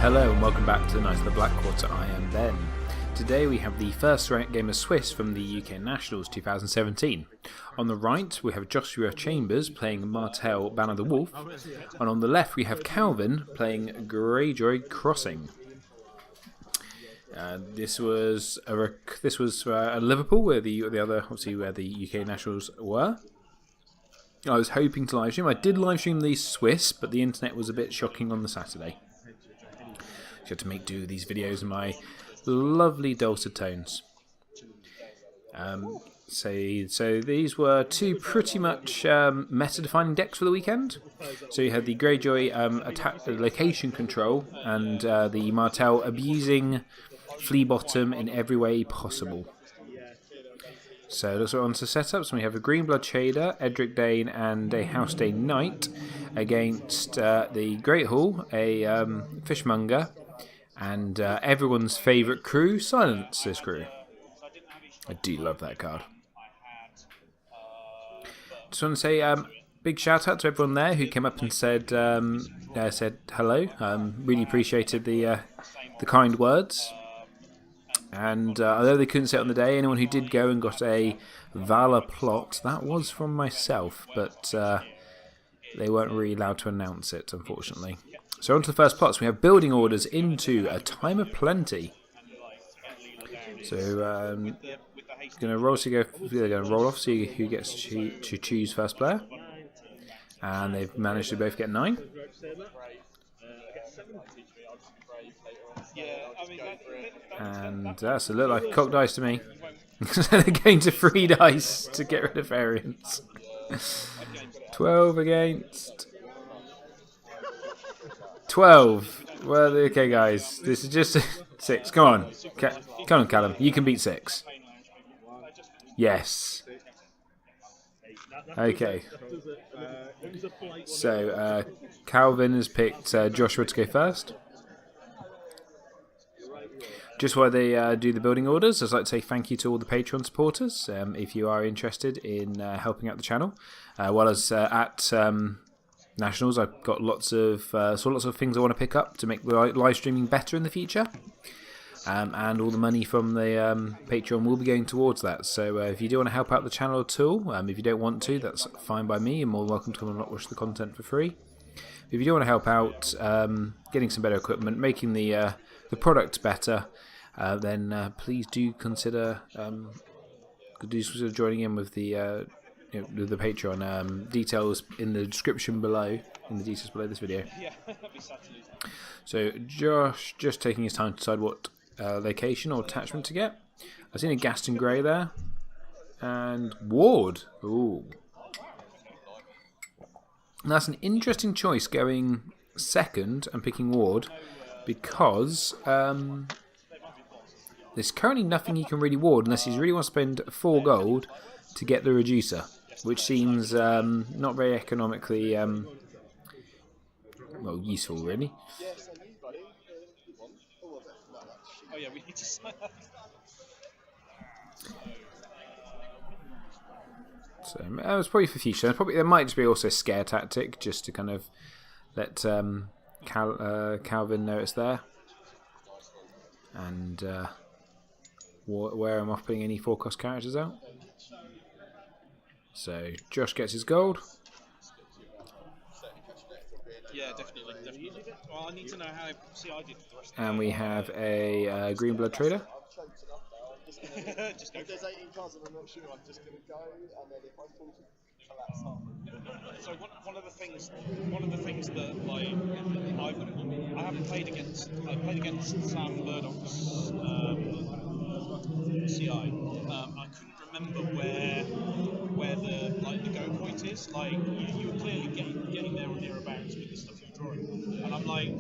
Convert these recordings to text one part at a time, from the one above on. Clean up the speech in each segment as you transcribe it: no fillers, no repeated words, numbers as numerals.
Hello and welcome back to the Knights of the Black Quarter. I am Ben. Today we have the first ranked game of Swiss from the UK Nationals 2017. On the right we have Joshua Chambers playing Martell Banner the Wolf, and on the left we have Calvin playing Greyjoy Crossing. This was at Liverpool, where the other, obviously where the UK Nationals were. I was hoping to live stream. I did live stream the Swiss, but the internet was a bit shocking on the Saturday. So I had to make do with these videos in my lovely dulcet tones. So these were two pretty much meta-defining decks for the weekend. So you had the Greyjoy attack location control and the Martell abusing flea bottom in every way possible. So let's go on to setups. We have a Green Blood Shader, Edric Dane and a House Dane Knight against the Great Hall, a Fishmonger, and everyone's favourite crew, Silence's crew. I do love that card. Just want to say big shout out to everyone there who came up and said hello. Really appreciated the kind words. And although they couldn't say it on the day, anyone who did go and got a Valor plot, that was from myself, but they weren't really allowed to announce it, unfortunately. So on to the first plots. We have building orders into a Time of Plenty. So going to roll off, see who gets to choose first player, and they've managed to both get 9. And that's a little like a cocked dice to me. They're going to 3 dice to get rid of variants. 12 against 12. Well, okay, guys, this is just 6. Come on, come on, Callum. You can beat 6. Yes. Okay. So Calvin has picked Joshua to go first. Just while they do the building orders, I'd like to say thank you to all the Patreon supporters. If you are interested in helping out the channel, while I was at Nationals, I've got lots of things I want to pick up to make live streaming better in the future, and all the money from the Patreon will be going towards that. So if you do want to help out the channel at all, if you don't want to, that's fine by me. You're more welcome to come and not watch the content for free. If you do want to help out, getting some better equipment, making the product better, then please do consider joining in with the with the Patreon. Details in the description below, in the details below this video. So Josh just taking his time to decide what location or attachment to get. I've seen a Gaston Grey there, and Ward. Ooh, that's an interesting choice, going second and picking Ward, because there's currently nothing he can really ward unless he really wants to spend 4 gold to get the reducer, which seems not very economically useful, really. Oh yeah, we need to. So it was probably for future. There might just be also a scare tactic, just to kind of let Calvin know it's there, and where I'm off putting any 4-cost characters out. So Josh gets his gold. Yeah, definitely. Well, I need to know how. See, I did the rest. And we have a Green Blood Trader. Just go. If there's 18 cards and I'm not sure, I'm just going to go, and then if I fall to. So one of the things that I haven't played against. I played against Sam Murdoch's CI. I couldn't remember where the go point is. Like you were clearly getting there or nearabouts with the stuff you're drawing, and I'm like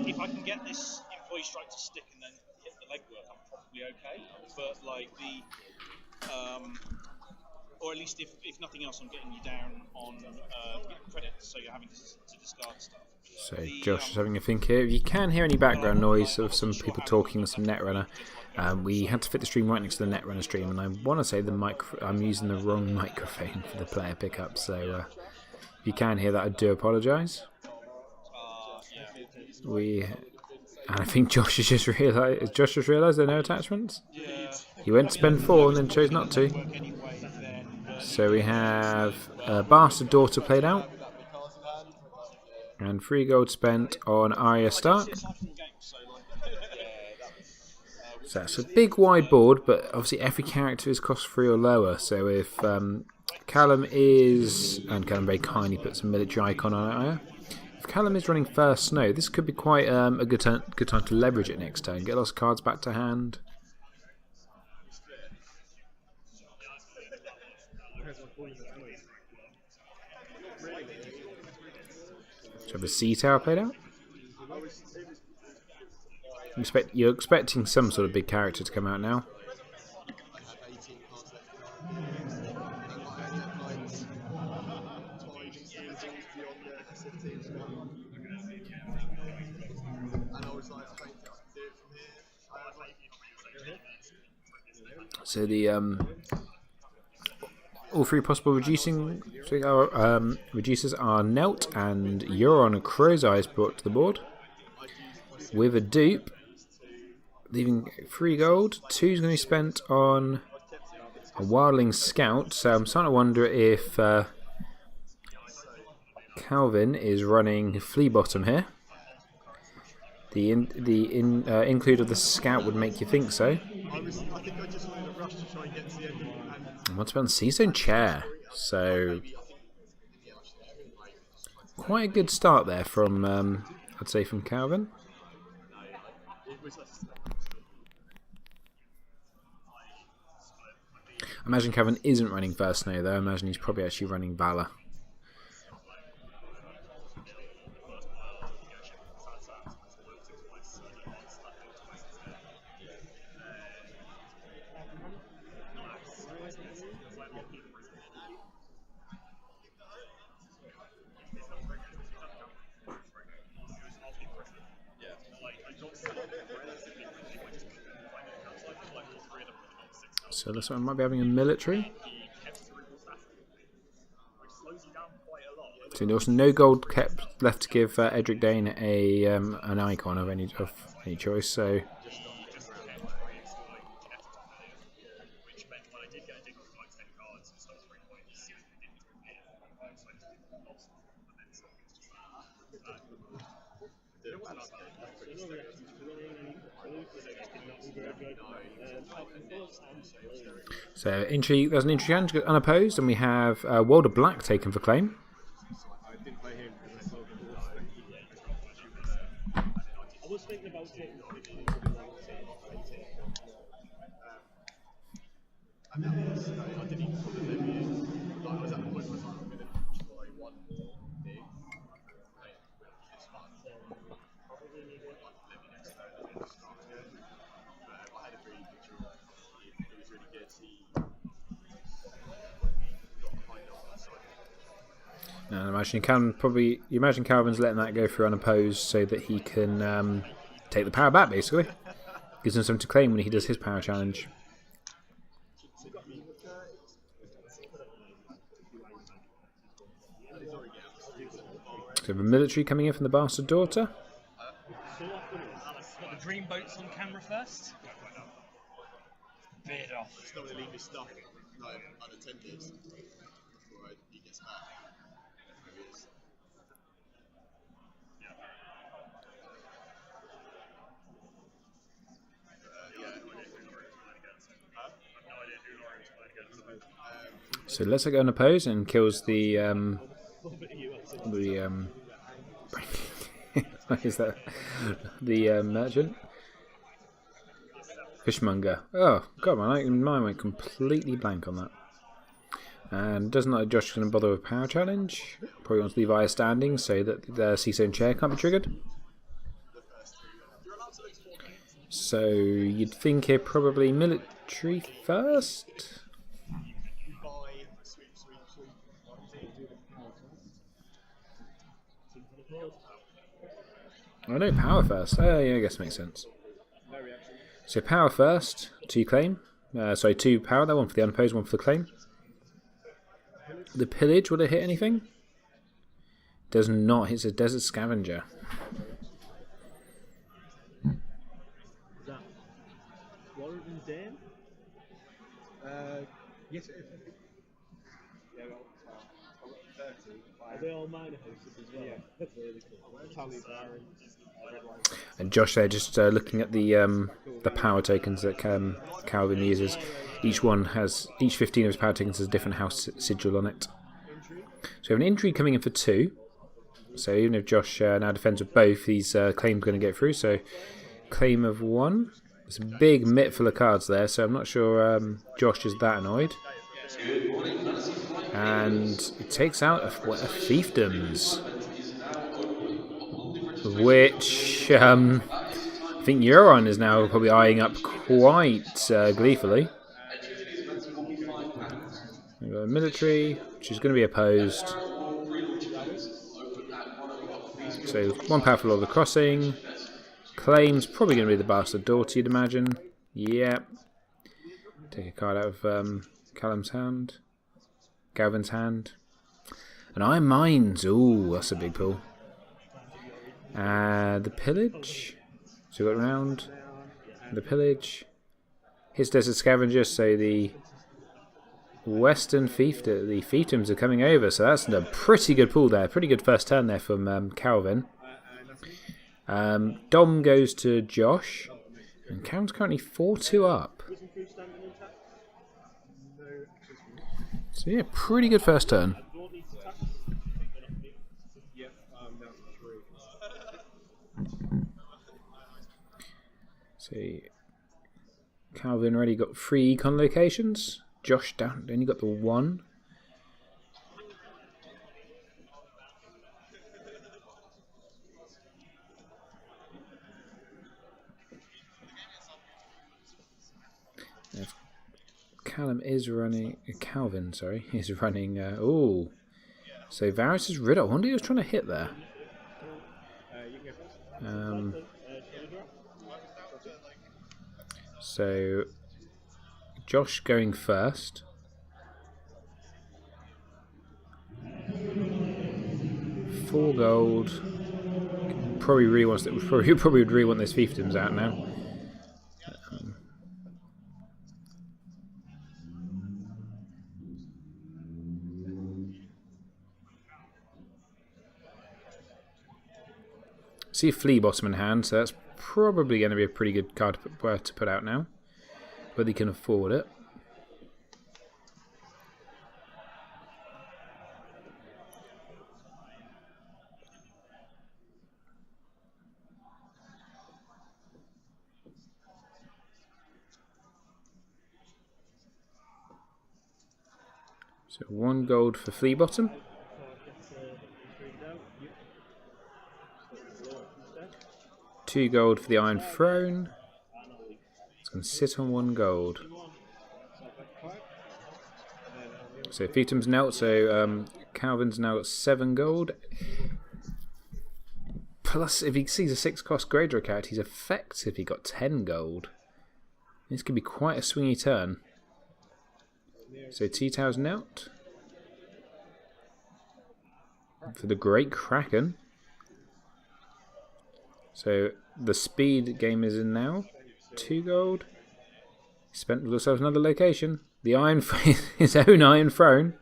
if I can get this employee strike to stick and then hit the legwork, I'm probably okay. But like or at least if nothing else, I'm getting you down on credits, so you're having to discard stuff. So Josh is having a think here. If you can hear any background noise of some people talking with some Netrunner, we had to fit the stream right next to the Netrunner stream, and I want to say I'm using the wrong microphone for the player pickup, so if you can hear that, I do apologise. And I think Josh has just realised. There are no attachments. He went to spend 4 and then chose not to. So we have a Bastard Daughter played out, and 3 gold spent on Arya Stark. So that's a big wide board, but obviously every character is cost 3 or lower. So if Callum is, and Callum very kindly puts a military icon on Arya. If Callum is running first snow, this could be quite a good time to leverage it next turn. Get lots of cards back to hand. So have a Sea Tower played out. You're expecting some sort of big character to come out now. So the all 3 possible reducers are Knelt and Euron Crow's Eyes brought to the board with a dupe, leaving 3 gold. 2 is going to be spent on a Wildling Scout. So I'm starting to wonder if Calvin is running Flea Bottom here. The include of the Scout would make you think so. And what's about the Seastone Chair? So quite a good start there from I'd say from Calvin. I imagine Calvin isn't running First Snow though. I imagine he's probably actually running Valor. So this one might be having a military. So there's no gold kept left to give Edric Dane an icon of any choice. So there's an entry challenge unopposed, and we have World of Black taken for claim. And I imagine you imagine Calvin's letting that go through unopposed so that he can take the power back, basically. Gives him something to claim when he does his power challenge. So we have a military coming in from the Bastard Daughter. Got the dream boats on camera first. Veered off. It's not going to leave me stuck unattended before he gets back. So let's go unopposed and kills the what is that? The merchant? Fishmonger. Oh god, my mind went completely blank on that. And doesn't like Josh going to bother with power challenge. Probably wants to leave Aya standing so that the Seastone Chair can't be triggered. So you'd think here probably military first. Oh no, power first. Oh yeah, I guess it makes sense. So power first, 2 claim. 2 power, that one for the unopposed, one for the claim. The pillage, will it hit anything? Does not, it's a desert scavenger. Yes, yeah, well, I've got 30. Are they all minor houses as well? Yeah, that's really cool. Tally Barry, Red Light. And Josh there just looking at the power tokens that Calvin uses. Each 15 of his power tokens has a different house sigil on it. So we have an injury coming in for 2. So even if Josh now defends with both, his claim's going to get through. So claim of 1. There's a big mitt full of cards there, so I'm not sure Josh is that annoyed. And it takes out a fiefdoms, which I think Euron is now probably eyeing up quite gleefully. We've got a military, which is going to be opposed. So 1 powerful Lord of the Crossing. Claim's probably going to be the Bastard Daughter, you'd imagine. Yep. Take a card out of Callum's hand. Galvin's hand. And Iron Mines. Ooh, that's a big pull. The Pillage. So we've got round. The Pillage. His Desert Scavenger, so the Western Fiefdom, the Fiefdoms are coming over, so that's a pretty good pull there. Pretty good first turn there from Calvin. Dom goes to Josh, and Calvin's currently 4-2 up. So yeah, pretty good first turn. See, Calvin already got 3 econ locations. Josh down only got the 1. Calvin is running. Oh, so Varys is rid of. I wonder who he was trying to hit there. So Josh going first. $4 gold. Probably really wants. Probably would really want those fiefdoms out now. See a Flea Bottom in hand, so that's probably going to be a pretty good card to put out now. Whether he can afford it. So $1 gold for Flea Bottom. $2 gold for the Iron Throne. It's going to sit on $1 gold. So Fiefdom's knelt, so Calvin's now got 7 gold. Plus, if he sees a 6-cost Greyjoy character, he's effectively got 10 gold. This could be quite a swingy turn. So T-Tow's knelt. For the Great Kraken. So the speed game is in now. 2 gold. He spent himself another location. The Iron, his own Iron Throne.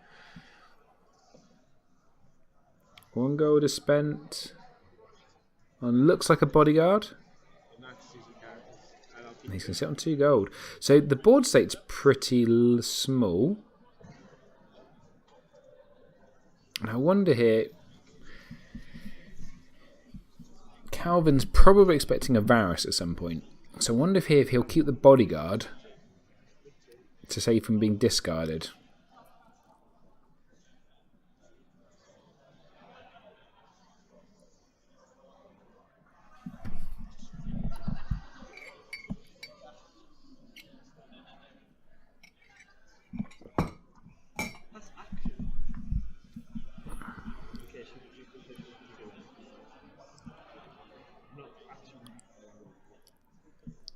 1 gold is spent on looks like a bodyguard. And he's going to sit on 2 gold. So the board state's pretty small. And I wonder here. Calvin's probably expecting a Varys at some point. So I wonder if he'll keep the bodyguard to save from being discarded.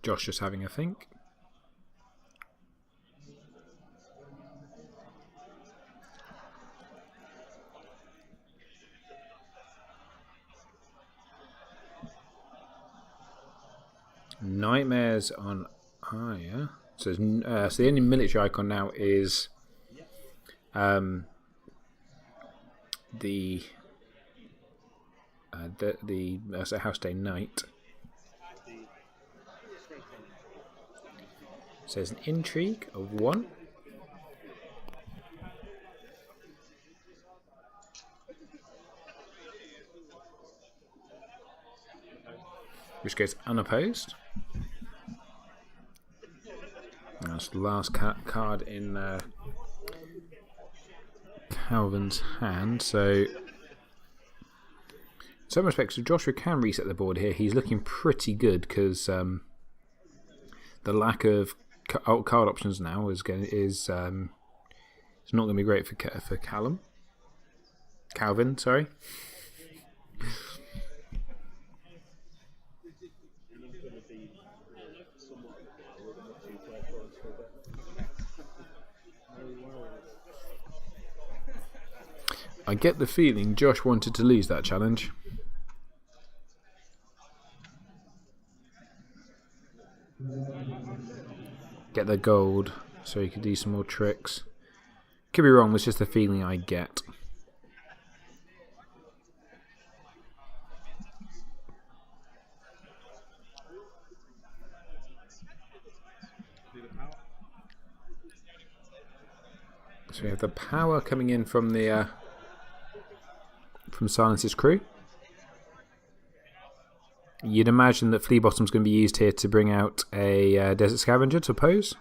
Josh just having a think. Nightmares on Aya. So, so the only military icon now is the House Day Knight. So there's an intrigue of 1. Which goes unopposed. And that's the last card in Calvin's hand. So, in some respects, if Joshua can reset the board here, he's looking pretty good because the lack of card options now is it's not going to be great for Calvin. Sorry. I get the feeling Josh wanted to lose that challenge. Get the gold so he could do some more tricks. Could be wrong, it's just the feeling I get. So we have the power coming in from the from Silence's crew. You'd imagine that Flea Bottom's going to be used here to bring out a Desert Scavenger to oppose.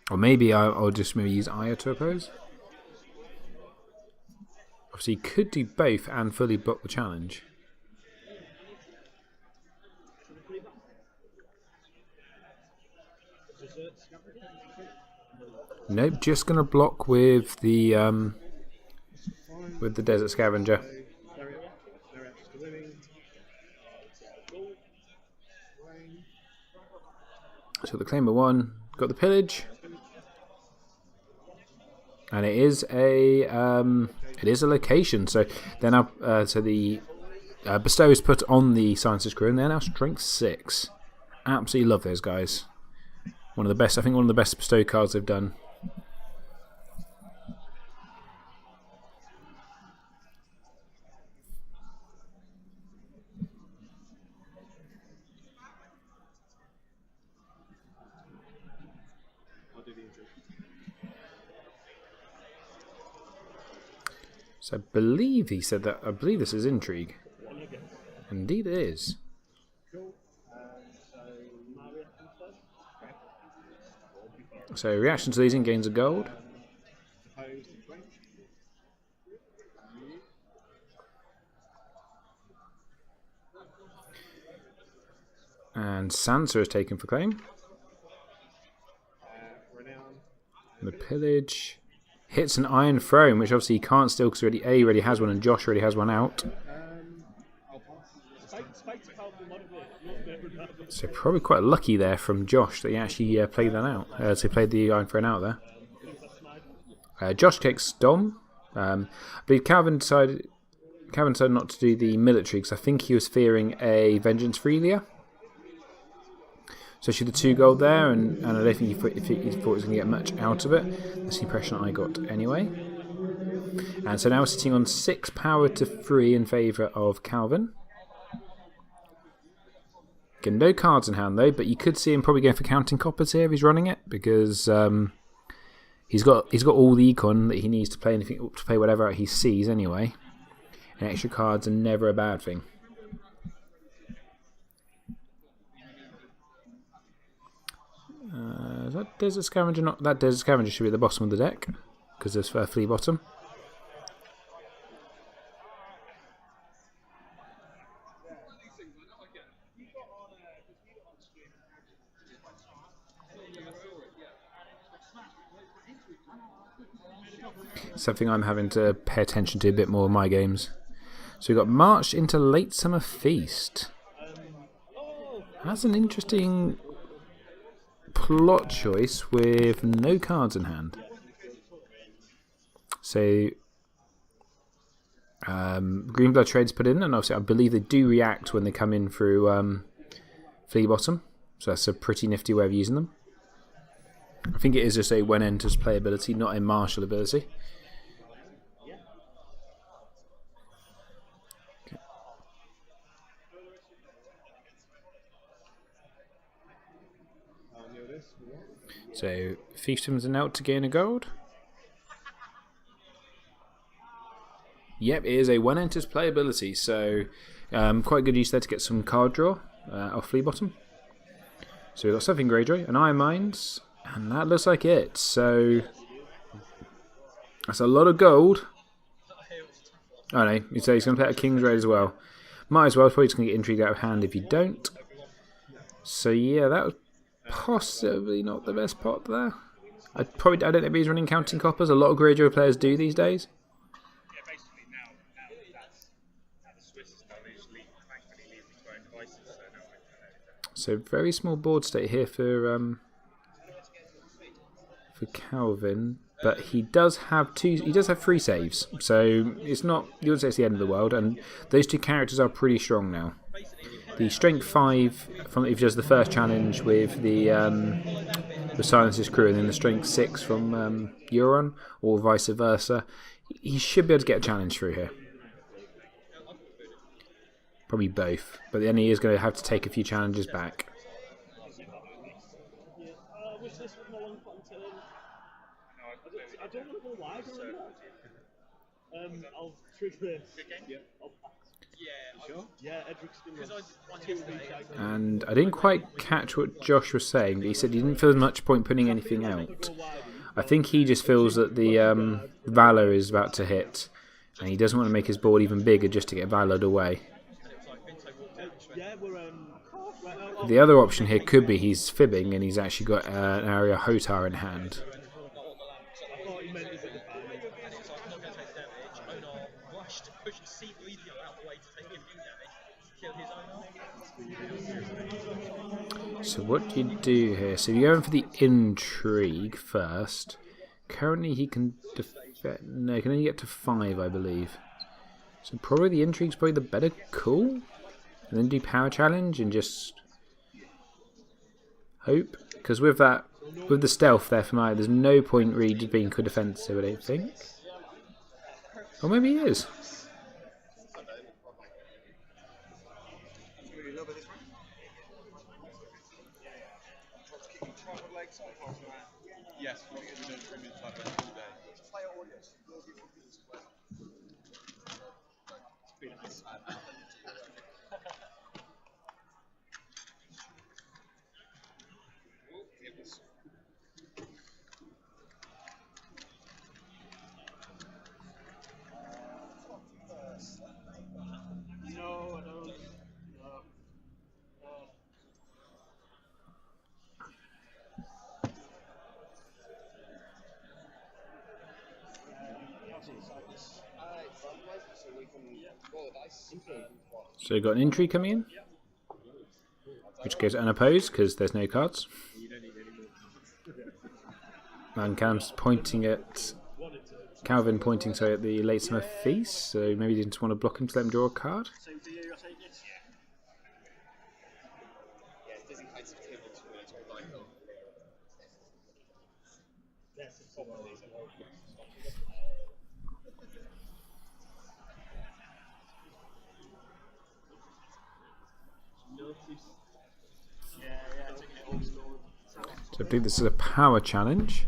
Or maybe I'll just maybe use Aya to oppose. Obviously, you could do both and fully block the challenge. Nope, just going to block with the Desert Scavenger. So the claimer 1 got the pillage, and it is a location. So then so the bestow is put on the Silencer's crew, and they're now strength 6. Absolutely love those guys. One of the best. I think one of the best bestow cards they've done. So I believe he said that. I believe this is intrigue. Indeed, it is. So reaction to these in gains of gold. And Sansa is taken for claim. The pillage hits an Iron Throne, which obviously he can't steal because he already has one, and Josh already has one out. So probably quite lucky there from Josh that he actually played that out. So he played the Iron Throne out there. Josh takes Dom. I believe Calvin decided not to do the military because I think he was fearing a Vengeance Freelia. So she did 2 gold there, and I don't think he thought he was going to get much out of it. That's the impression I got anyway. And so now we're sitting on 6 power to 3 in favour of Calvin. Again, no cards in hand though, but you could see him probably going for counting coppers here if he's running it, because he's got all the econ that he needs to play anything, to play whatever he sees anyway. And extra cards are never a bad thing. Is that Desert Scavenger not? That Desert Scavenger should be at the bottom of the deck because there's Flea Bottom. Something I'm having to pay attention to a bit more in my games. So we've got March into Late Summer Feast. That's an interesting plot choice with no cards in hand. So Greenblood Trade's put in, and obviously I believe they do react when they come in through Flea Bottom. So that's a pretty nifty way of using them. I think it is just a when enters play ability, not a martial ability. So fiefdoms are out to gain a gold. Yep, it is a when enters play ability, so quite good use there to get some card draw off Flea Bottom. So we've got something Greyjoy, an Iron Mines, and that looks like it. So that's a lot of gold. Oh no, so he's going to play a King's Raid as well. Might as well, probably just going to get Intrigue out of hand if you don't. So yeah, that was possibly not the best pot there. I don't think he's running Counting Coppers. A lot of Greyjoy players do these days. So very small board state here for Calvin, but he does have three saves, so it's not, you wouldn't say it's the end of the world, and those two characters are pretty strong now. The strength 5 from if he does the first challenge with the Silence's crew, and then the strength 6 from Euron, or vice versa, he should be able to get a challenge through here. Probably both, but then he is going to have to take a few challenges back. I don't want to go wide I'll trigger this. Yeah, and I didn't quite catch what Josh was saying, but he said he didn't feel much point putting anything out. I think he just feels that the Valor is about to hit, and he doesn't want to make his board even bigger just to get Valored away. The other option here could be he's fibbing and he's actually got an area Hotar in hand. So what do you do here? So you're going for the Intrigue first. Currently he can no, he can only get to 5, I believe. So probably the Intrigue's probably the better call. And then do Power Challenge and just hope. Because with the stealth there for Maya, there's no point really just being good defensive, I don't think. Or maybe he is. Yes, we don't bring in time all day. No, I don't. So you've got an Intrigue coming in, which goes unopposed because there's no cards. And Calvin pointing at the Late Summer Feast, so maybe he didn't want to block him to let him draw a card. So I think this is a power challenge.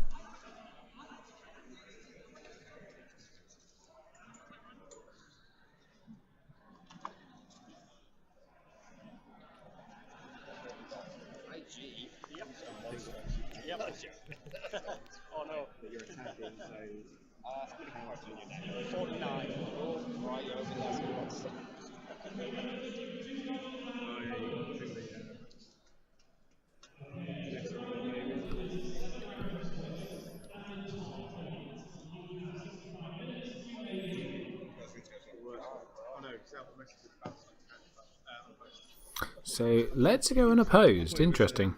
Oh no, that you're attacking, so 49. Right over there. So let's go unopposed. Interesting.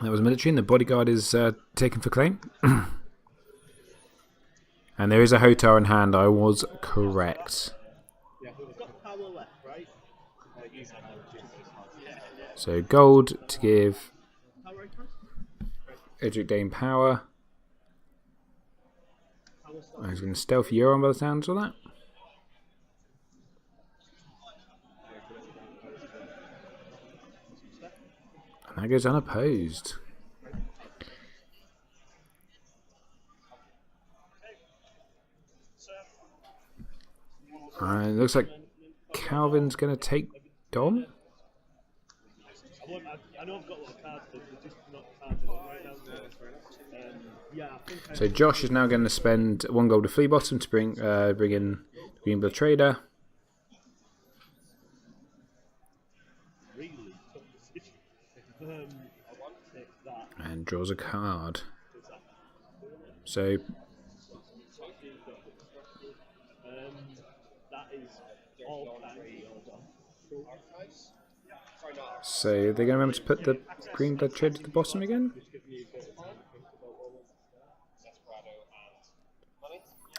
That was military, and the bodyguard is taken for claim. And there is a Hotar in hand. I was correct. So gold to give Edric Dane power. I was going to stealth Euron by the sounds of that. And that goes unopposed. It looks like Calvin's going to take Dom. I know I've got a lot of cards, but they're just not cards that I write down. Yeah, I think So Josh is now going to spend 1 gold to Flea Bottom to bring in Greenbill Trader. really tough decision. I want to take that. And draws a card. So That is all kinds of they're going to remember to put the Greenbill Trader at the bottom again?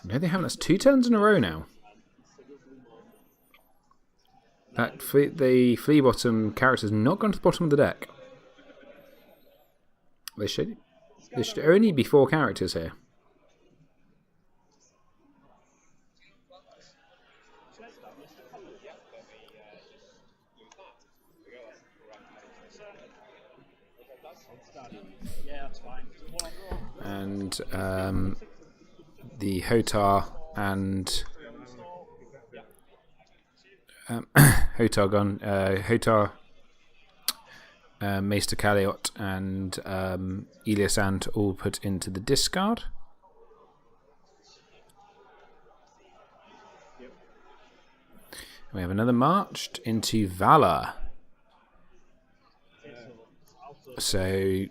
No, they haven't. That's 2 turns in a row now. The Flea Bottom character's not gone to the bottom of the deck. There should only be 4 characters here. Yeah, that's fine. And the Hotar and Hotar gone. Hotar, Maester Kaliot, and Eliasand all put into the discard. We have another marched into Valor. So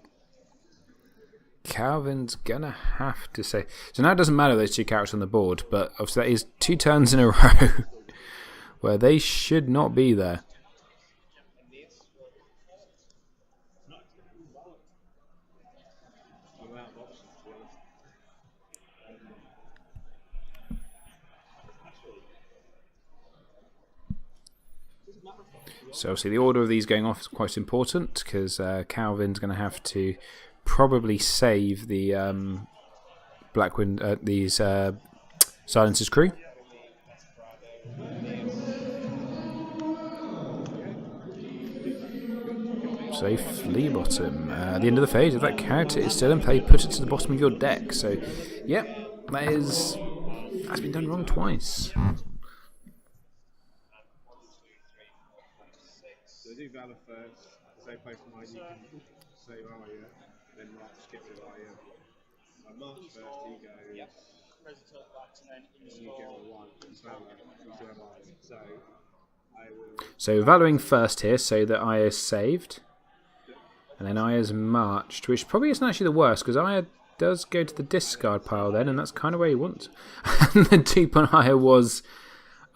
Calvin's gonna have to say. So now it doesn't matter those 2 characters on the board, but obviously that is 2 turns in a row where they should not be there. So obviously the order of these going off is quite important because Calvin's going to have to probably save the these Silence's crew. So Flea Bottom. At the end of the phase, if that character is still in play, put it to the bottom of your deck. So, yep, that's been done wrong twice. So do Valor first, say place mine, you can save Arya, then March skip with Arya. March first, he goes, you get a 1, Valor, into Arya. So I will... So Valoring first here, so that Aya's saved. And then Aya's marched, which probably isn't actually the worst, because Aya does go to the discard pile then, and that's kind of where you want. And the dupe on Aya was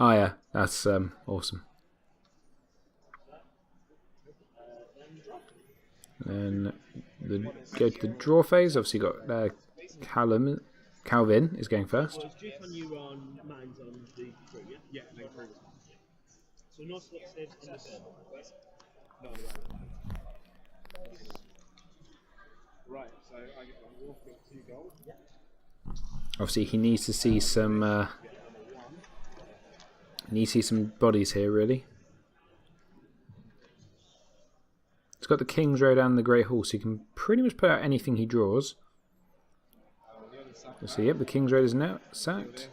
Aya. That's awesome. Then go to the draw phase. Obviously, got Calvin is going first. Well, it's Duke on you on, mine's on the 3, yeah? Yeah, no problem. So no split saves on this. No, right, so I get 1 wolf, get 2 gold. Yeah. Obviously, he needs to see some. Needs to see some bodies here, really. It's got the King's Road and the Great Hall, so he can pretty much put out anything he draws. So yep, the King's Road is now sacked.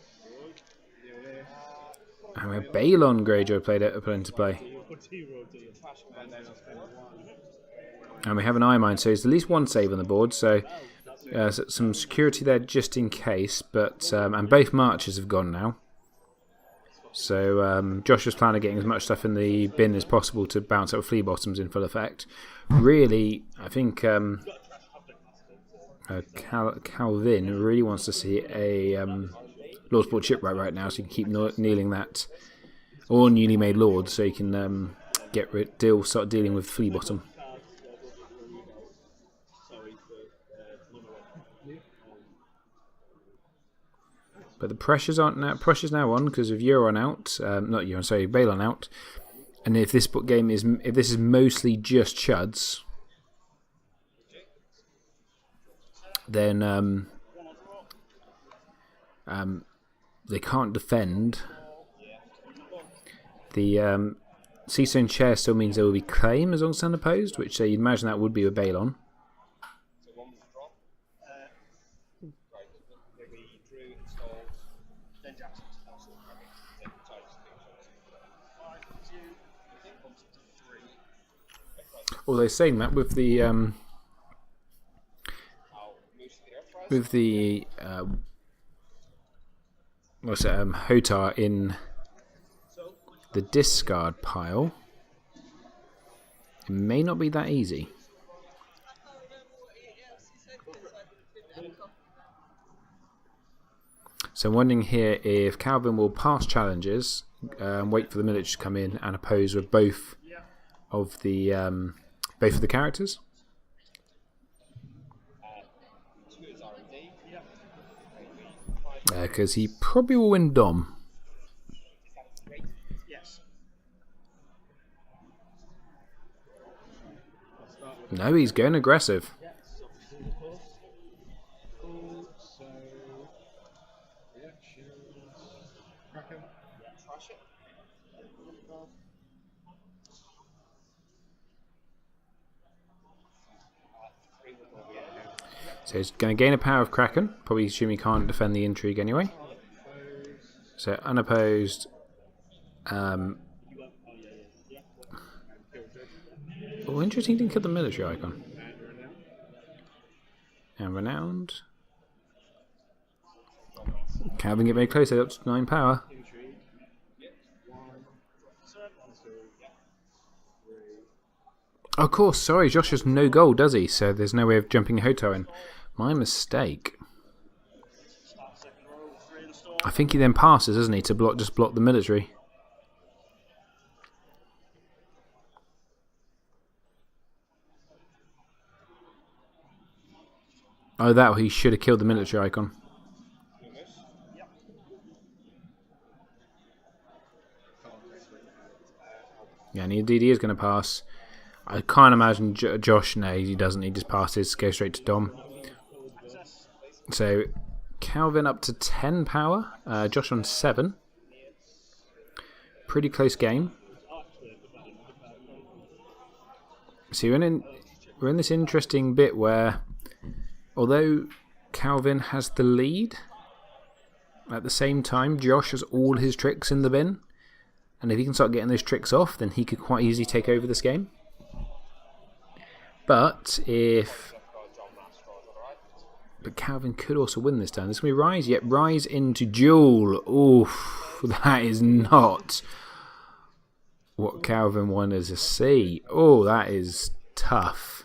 And we have Balon Greyjoy put into play. And we have an Eye Mine, so it's at least 1 save on the board, so some security there just in case. But and both marches have gone now. So Josh was planning on getting as much stuff in the bin as possible to bounce out Flea Bottoms in full effect. Really, I think Calvin really wants to see a Lordsport Shipwright right now, so he can keep kneeling that, or newly made Lord, so he can start dealing with Flea Bottom. But the pressure's now on because of Euron out, not Euron, sorry, Balon out. And if this is mostly just chuds, then they can't defend. The Seastone Chair still means there will be claim as long as it's unopposed, which you'd imagine that would be with Balon. Although saying that, with the Hotar in the discard pile, it may not be that easy. So I'm wondering here if Calvin will pass challenges, wait for the military to come in and oppose with both of the characters. Because he probably will win Dom. Yes. No, he's going aggressive. So, reactions. Kraken. So he's going to gain a power of Kraken. Probably assume he can't defend the intrigue anyway. So unopposed. Oh, interesting, he didn't kill the military icon. And renowned. Calvin get very close, up to 9 power. Of course, sorry, Josh has no gold, does he? So there's no way of jumping Hotar in. My mistake. I think he then passes, doesn't he, to just block the military. Oh, that he should have killed the military icon. Yeah, and indeed he is going to pass. I can't imagine Josh. No, he doesn't. He just passes, goes straight to Dom. So Calvin up to 10 power. Josh on 7. Pretty close game. So we're in this interesting bit where, although Calvin has the lead, at the same time Josh has all his tricks in the bin. And if he can start getting those tricks off, then he could quite easily take over this game. But Calvin could also win this turn. This can be Rise. Yep, Rise into Duel. Oof, that is not what Calvin wanted to see. Oh, that is tough.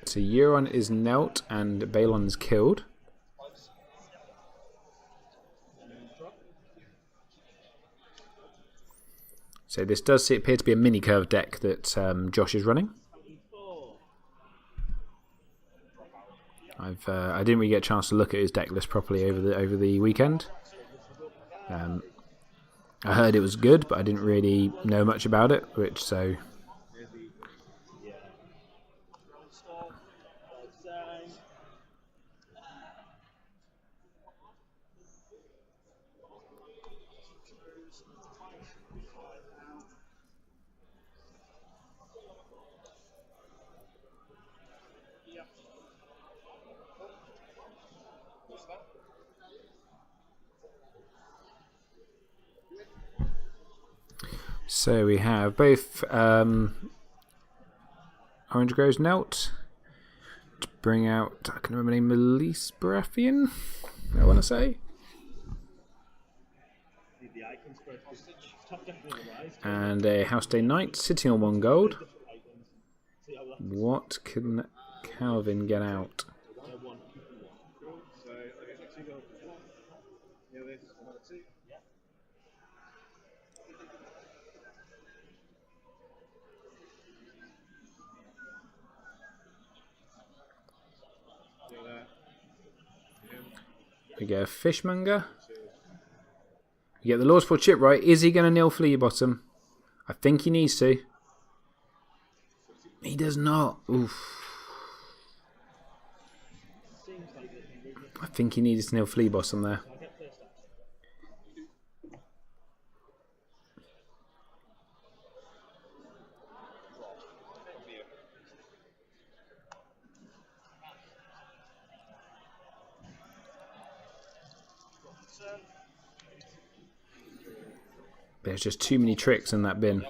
So Euron is knelt and Balon is killed. So this does appear to be a mini curve deck that Josh is running. I didn't really get a chance to look at his deck list properly over the weekend. I heard it was good, but I didn't really know much about it, so. So we have both Orange Grows knelt to bring out, I can remember the name, Melise Baratheon, I want to say. And a House Day Knight sitting on 1 gold. What can Calvin get out? We go Fishmonger. We get the Lordsport chip right. Is he going to nil Fleabottom? I think he needs to. He does not. Oof. I think he needs to nil Fleabottom there. There's just too many tricks in that bin.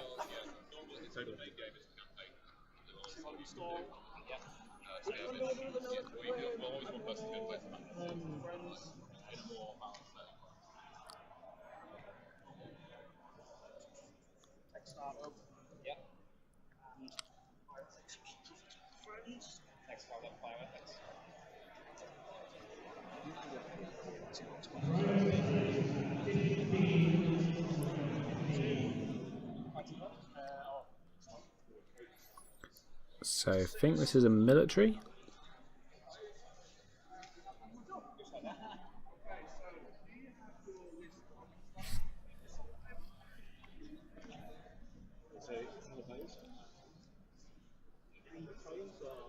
So I think this is a military.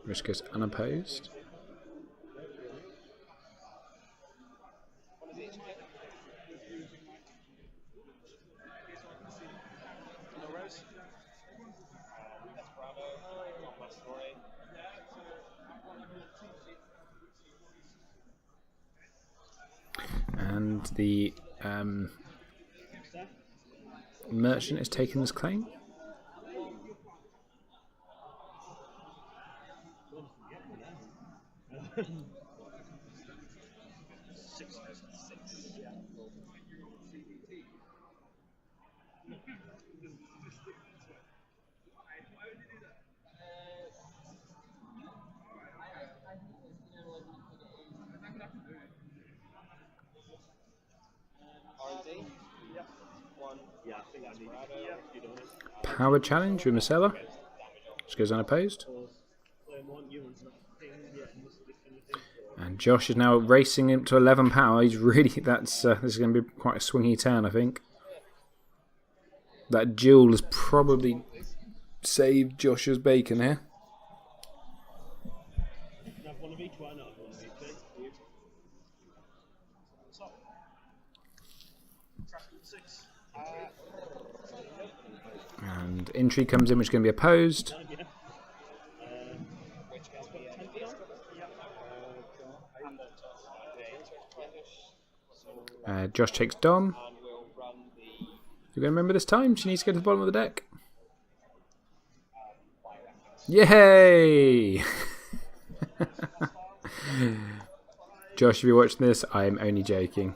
Which goes unopposed. And the merchant is taking this claim. Power challenge with Marcella, which goes unopposed. And Josh is now racing him to 11 power. He's really this is going to be quite a swingy turn, I think. That duel has probably saved Josh's bacon here. And intrigue comes in, which is going to be opposed. Josh takes Dom. You're going to remember this time? She needs to go to the bottom of the deck. Yay! Josh, if you're watching this, I am only joking.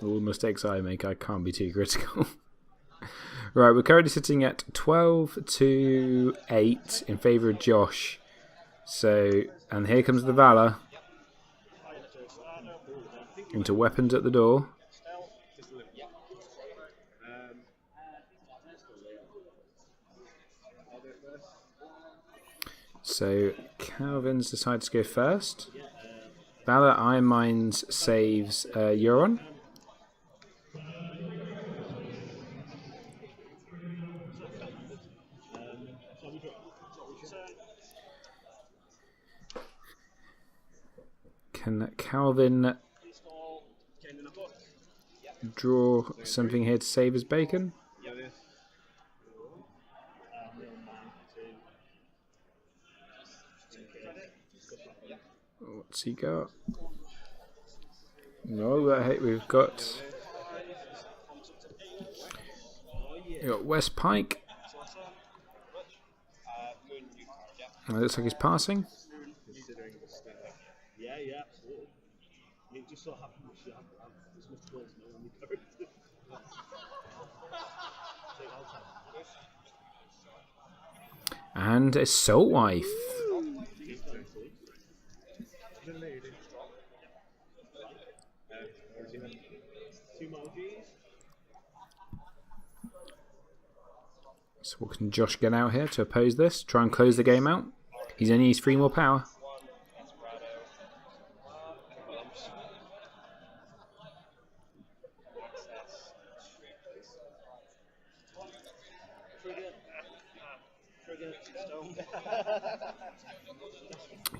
All the mistakes I make, I can't be too critical. Right, we're currently sitting at 12-8 in favour of Josh. So, and here comes the Valor. Into weapons at the door. So, Calvin's decided to go first. Valor Iron Mines saves Euron. Can Calvin draw something here to save his bacon? What's he got? No, we've got West Pike. It looks like he's passing. Yeah, absolutely. It just so happens you have as much goals now on your character. And a Salt Wife. So what can Josh get out here to oppose this? Try and close the game out. He's only used 3 more power.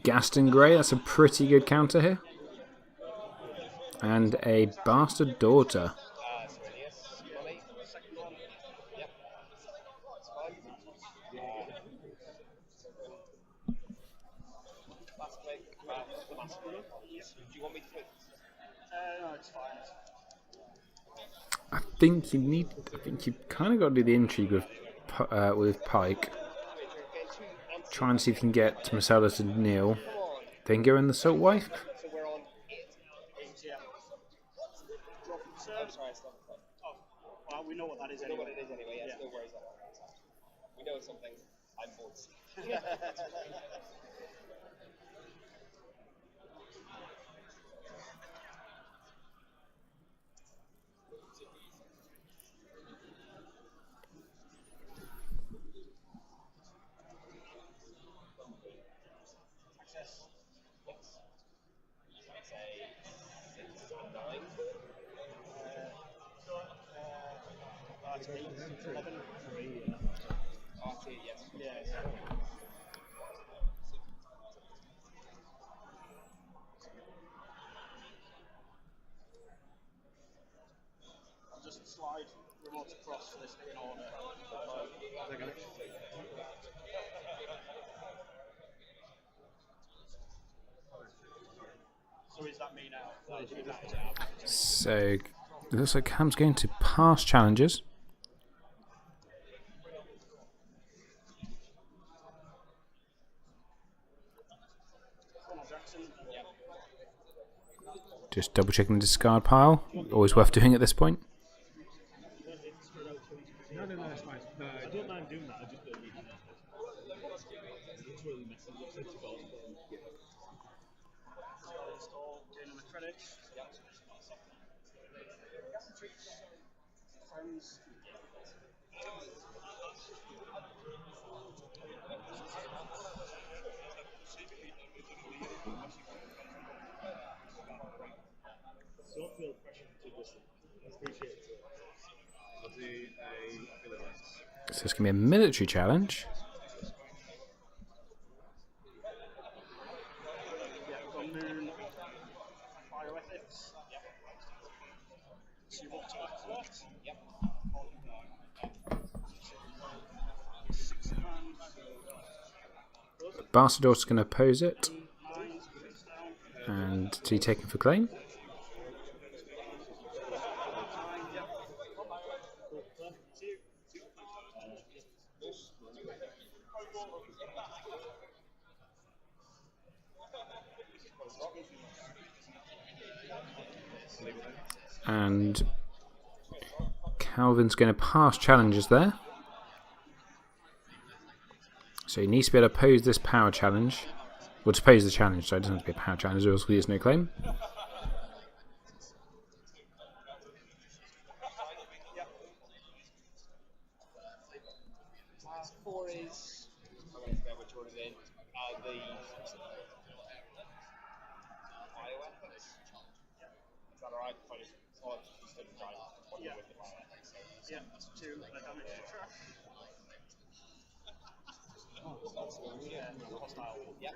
Gaston Grey, that's a pretty good counter here. And a Bastard Daughter. I think you kind of got to do the intrigue with Pike. Try and see if you can get Marcella to kneel. Then go in the Salt Wife. We know what that is anyway. Yeah, still worries about that. We know it's something I'm bored. Success. Yes. I'd say 6 to 9. RT, yes. Yes. I'll just slide remote across this in order. So is that me now? So it looks like Cam's going to pass challenges. Just double checking the discard pile. Always worth doing at this point. No, that's fine. I don't mind doing that, I just don't need to know. It's really messy. Looks like it's got install dynamic credit. Friends. Don't feel pressure to this. Appreciate it. I'll do a Philippines. So it's going to be a military challenge. Yeah, from Moon, Bioethics. So you want to act? Yep. 6 of hands. Bastard Daughter's going to oppose it. 9, down. And to be taken for claim. And Calvin's going to pass challenges there. So he needs to be able to pose this power challenge. Well, to pose the challenge, so it doesn't have to be a power challenge, or else he has no claim. Last 4 is. I'm going to forget which one is in. The. Bioethics? Is that alright? If I just. Oh, just didn't try to with the bioethics. Yeah, that's 2 damage to trash. Yeah, hostile. Yep.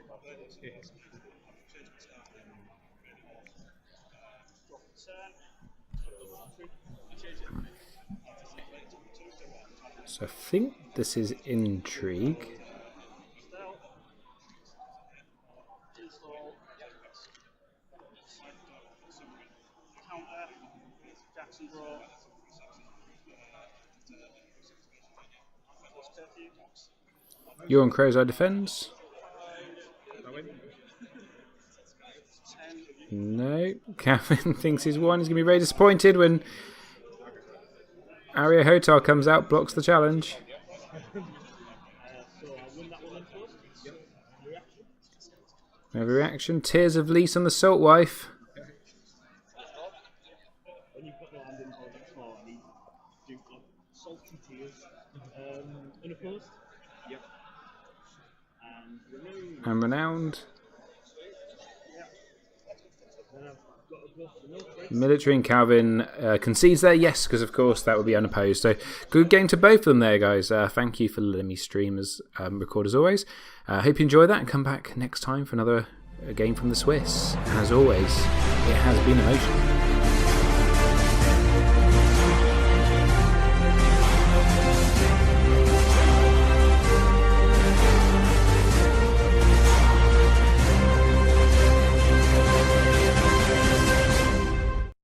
Drop turn. So I think this is intrigue. Stealth. Install. Counter. Jackson draw. Plus curfew. You're on Crow's Eye defends. 10. No. Calvin thinks he's won. He's going to be very disappointed when Arya Hotar comes out, blocks the challenge. So I'll win that one then first. Yep. Reaction. We have a reaction. Tears of Lys on the Salt Wife. When you've got no hand in for next 4, I need to do salty tears. Unopposed? Yep. And Renowned. And Renowned. Then I've got to go for no race. Military and Calvin concedes there, yes, because of course that would be unopposed. So good game to both of them there, guys. Thank you for letting me stream as record as always. Hope you enjoy that and come back next time for another game from the Swiss. As always, it has been emotional.